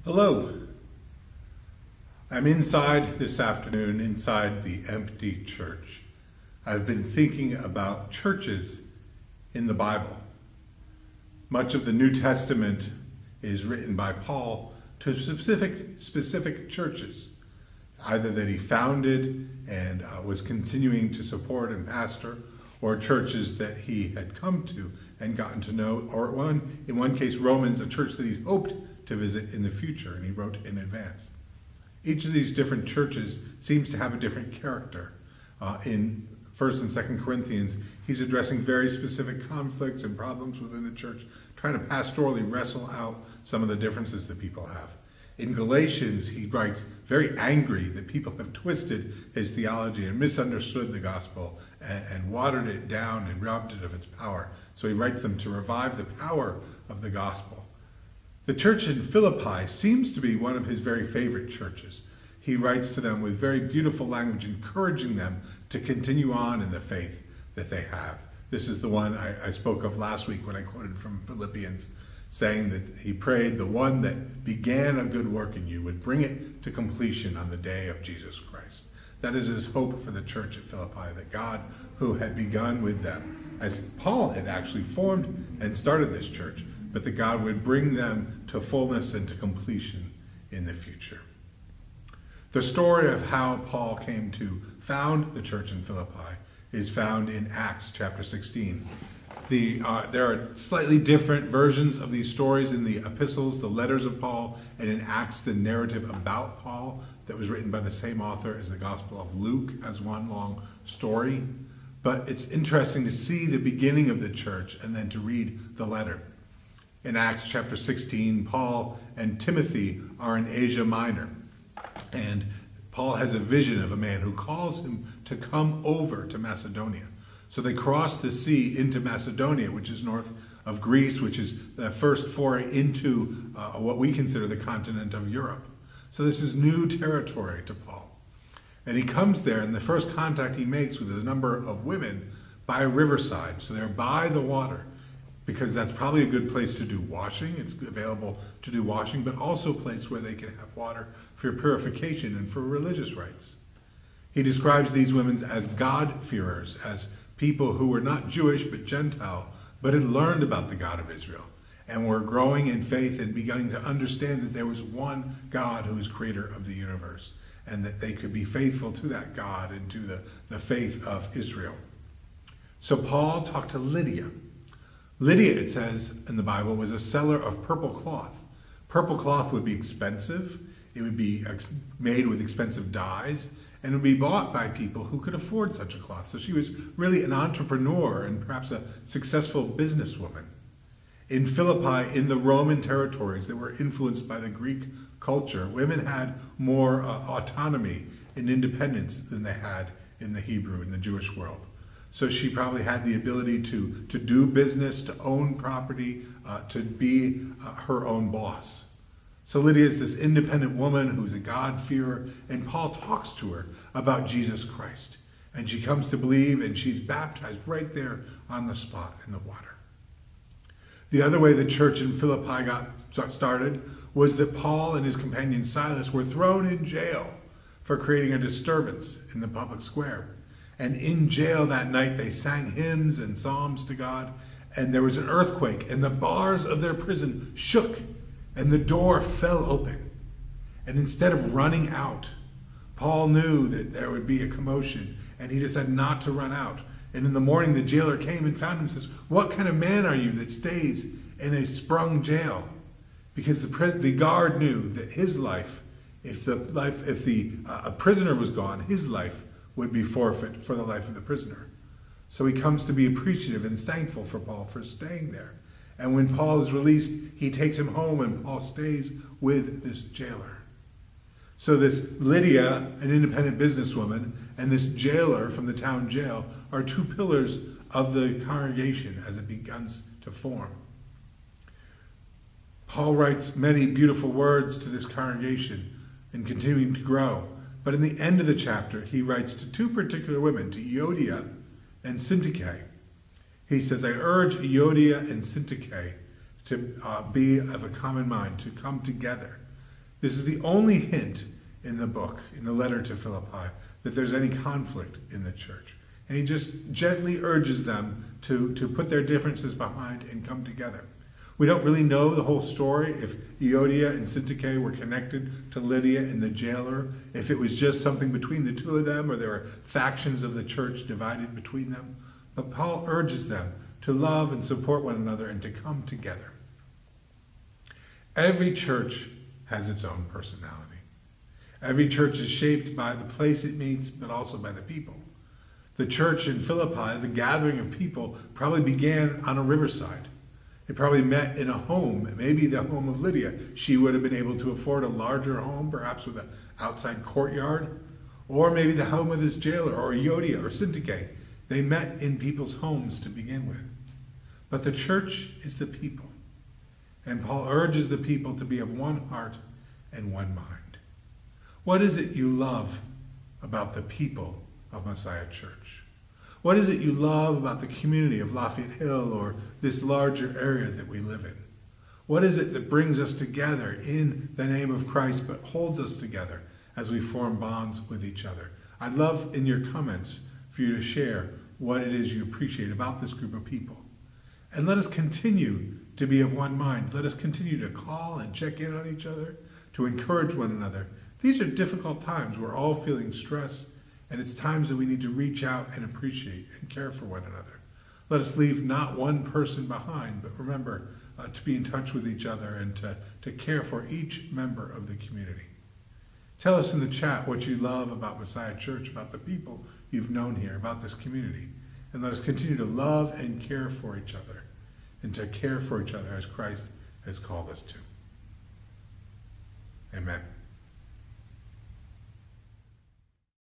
Hello. I'm inside this afternoon, inside the empty church. I've been thinking about churches in the Bible. Much of the New Testament is written by Paul to specific churches, either that he founded and was continuing to support and pastor, or churches that he had come to and gotten to know, or in one case, Romans, a church that he hoped to visit in the future, and he wrote in advance. Each of these different churches seems to have a different character. In 1st and 2nd Corinthians, he's addressing very specific conflicts and problems within the church, trying to pastorally wrestle out some of the differences that people have. In Galatians, he writes very angry that people have twisted his theology and misunderstood the gospel and watered it down and robbed it of its power. So he writes them to revive the power of the gospel. The church in Philippi seems to be one of his very favorite churches. He writes to them with very beautiful language, encouraging them to continue on in the faith that they have. This is the one I spoke of last week when I quoted from Philippians, saying that he prayed the one that began a good work in you would bring it to completion on the day of Jesus Christ. That is his hope for the church at Philippi, that God, who had begun with them, as Paul had actually formed and started this church, but that God would bring them to fullness and to completion in the future. The story of how Paul came to found the church in Philippi is found in Acts chapter 16. There are slightly different versions of these stories in the epistles, the letters of Paul, and in Acts, the narrative about Paul that was written by the same author as the Gospel of Luke as one long story. But it's interesting to see the beginning of the church and then to read the letter. In Acts chapter 16, Paul and Timothy are in Asia Minor. And Paul has a vision of a man who calls him to come over to Macedonia. So they cross the sea into Macedonia, which is north of Greece, which is the first foray into what we consider the continent of Europe. So this is new territory to Paul. And he comes there, and the first contact he makes with a number of women by a riverside. So they're by the water, because that's probably a good place to do washing. It's available to do washing, but also a place where they can have water for purification and for religious rites. He describes these women as God-fearers, as people who were not Jewish but Gentile, but had learned about the God of Israel and were growing in faith and beginning to understand that there was one God who is creator of the universe, and that they could be faithful to that God and to the faith of Israel. So Paul talked to Lydia. Lydia, it says in the Bible, was a seller of purple cloth. Purple cloth would be expensive. It would be made with expensive dyes, and would be bought by people who could afford such a cloth. So she was really an entrepreneur and perhaps a successful businesswoman. In Philippi, in the Roman territories that were influenced by the Greek culture, women had more autonomy and independence than they had in the Hebrew, in the Jewish world. So she probably had the ability to do business, to own property, to be her own boss. So Lydia is this independent woman who's a God-fearer, and Paul talks to her about Jesus Christ. And she comes to believe, and she's baptized right there on the spot in the water. The other way the church in Philippi got started was that Paul and his companion Silas were thrown in jail for creating a disturbance in the public square. And in jail that night, they sang hymns and psalms to God. And there was an earthquake, and the bars of their prison shook, and the door fell open. And instead of running out, Paul knew that there would be a commotion, and he decided not to run out. And in the morning, the jailer came and found him and says, "What kind of man are you that stays in a sprung jail?" Because the guard knew that his life, if a prisoner was gone, his life would be forfeit for the life of the prisoner. So he comes to be appreciative and thankful for Paul for staying there. And when Paul is released, he takes him home, and Paul stays with this jailer. So this Lydia, an independent businesswoman, and this jailer from the town jail are two pillars of the congregation as it begins to form. Paul writes many beautiful words to this congregation and continuing to grow. But in the end of the chapter, he writes to two particular women, to Euodia and Syntyche. He says, "I urge Euodia and Syntyche to be of a common mind, to come together, This is the only hint in the book, in the letter to Philippi, that there's any conflict in the church. And he just gently urges them to put their differences behind and come together. We don't really know the whole story, if Euodia and Syntyche were connected to Lydia and the jailer, if it was just something between the two of them, or there were factions of the church divided between them. But Paul urges them to love and support one another and to come together. Every church has its own personality. Every church is shaped by the place it meets, but also by the people. The church in Philippi, the gathering of people, probably began on a riverside. It probably met in a home, maybe the home of Lydia. She would have been able to afford a larger home, perhaps with an outside courtyard, or maybe the home of this jailer, or Euodia, or Syntyche. They met in people's homes to begin with. But the church is the people. And Paul urges the people to be of one heart and one mind. What is it you love about the people of Messiah Church? What is it you love about the community of Lafayette Hill or this larger area that we live in? What is it that brings us together in the name of Christ but holds us together as we form bonds with each other? I'd love in your comments for you to share what it is you appreciate about this group of people. And let us continue to be of one mind. Let us continue to call and check in on each other, to encourage one another. These are difficult times. We're all feeling stress, and it's times that we need to reach out and appreciate and care for one another. Let us leave not one person behind, but remember to be in touch with each other and to care for each member of the community. Tell us in the chat what you love about Messiah Church, about the people you've known here, about this community. And let us continue to love and care for each other, and to care for each other as Christ has called us to. Amen.